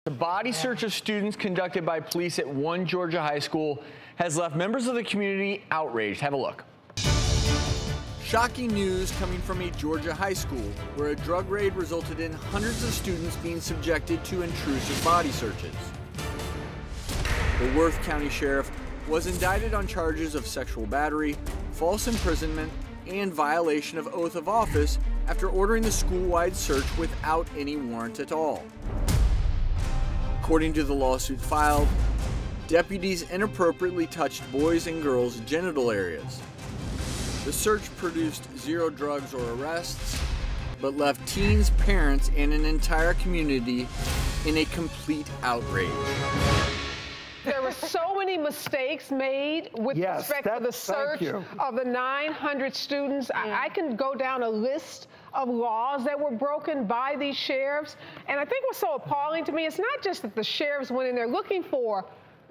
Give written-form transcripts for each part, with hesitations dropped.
The body search of students conducted by police at one Georgia high school has left members of the community outraged. Have a look. Shocking news coming from a Georgia high school where a drug raid resulted in hundreds of students being subjected to intrusive body searches. The Worth County Sheriff was indicted on charges of sexual battery, false imprisonment, and violation of oath of office after ordering the school-wide search without any warrant at all. According to the lawsuit filed, deputies inappropriately touched boys' and girls' genital areas. The search produced 0 drugs or arrests, but left teens, parents, and an entire community in a complete outrage. There were so many mistakes made with respect to the search of the 900 students. I can go down a list of laws that were broken by these sheriffs. And I think what's so appalling to me, it's not just that the sheriffs went in there looking for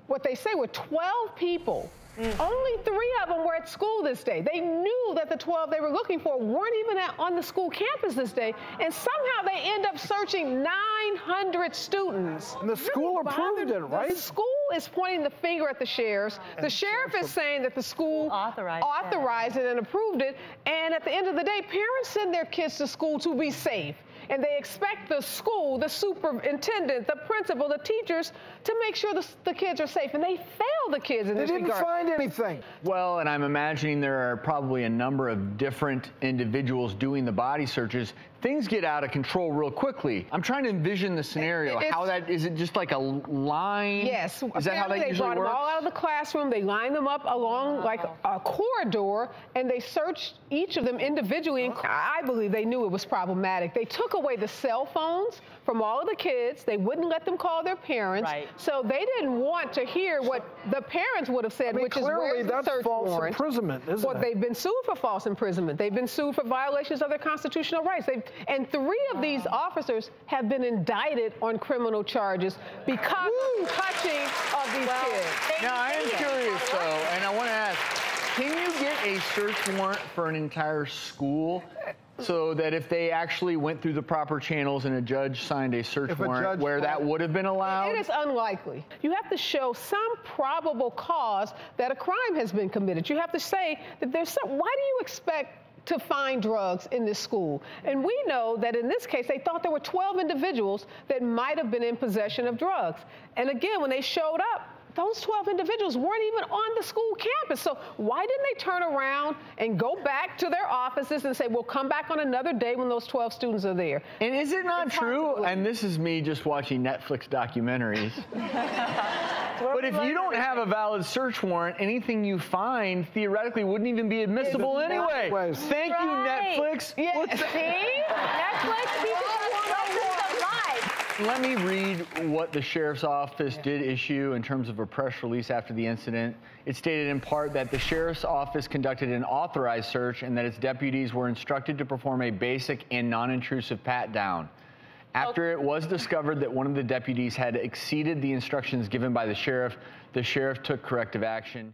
what they say were 12 people. Only 3 of them were at school this day. They knew that the 12 they were looking for weren't even on the school campus this day, and somehow they end up searching 900 students. And the school approved it, right? The school is pointing the finger at the sheriffs. The sheriff is saying that the school authorized it and approved it, and at the end of the day, parents send their kids to school to be safe. And they expect the school, the superintendent, the principal, the teachers to make sure the kids are safe. And they fail the kids in this regard. They didn't find anything. Well, and I'm imagining there are probably a number of different individuals doing the body searches. Things get out of control real quickly. I'm trying to envision the scenario. How that, is it just like a line? Yes. Is that how that usually works? They brought them all out of the classroom. They lined them up along like a corridor, and they searched each of them individually. And I believe they knew it was problematic. They took away the cell phones from all of the kids. They wouldn't let them call their parents. Right. So they didn't want to hear what the parents would have said, which is where's the search warrant? False imprisonment, isn't it? They've been sued for false imprisonment. They've been sued for violations of their constitutional rights. And 3 of these officers have been indicted on criminal charges because of touching of these kids. Now, I am curious, though, and I want to ask, can you get a search warrant for an entire school so that if they actually went through the proper channels and a judge signed a search warrant where that would have been allowed? It is unlikely. You have to show some probable cause that a crime has been committed. You have to say that there's some, why do you expect to find drugs in this school? And we know that in this case, they thought there were 12 individuals that might have been in possession of drugs. And again, when they showed up, those 12 individuals weren't even on the school campus. So why didn't they turn around and go back to their offices and say, we'll come back on another day when those 12 students are there? And is it not true, and this is me just watching Netflix documentaries, but if you don't have a valid search warrant, anything you find theoretically wouldn't even be admissible anyway. Thank you, Netflix. Yeah. See? Netflix, people Let me read what the sheriff's office did issue in terms of a press release after the incident. It stated in part that the sheriff's office conducted an authorized search and that its deputies were instructed to perform a basic and non-intrusive pat-down. After it was discovered that one of the deputies had exceeded the instructions given by the sheriff took corrective action.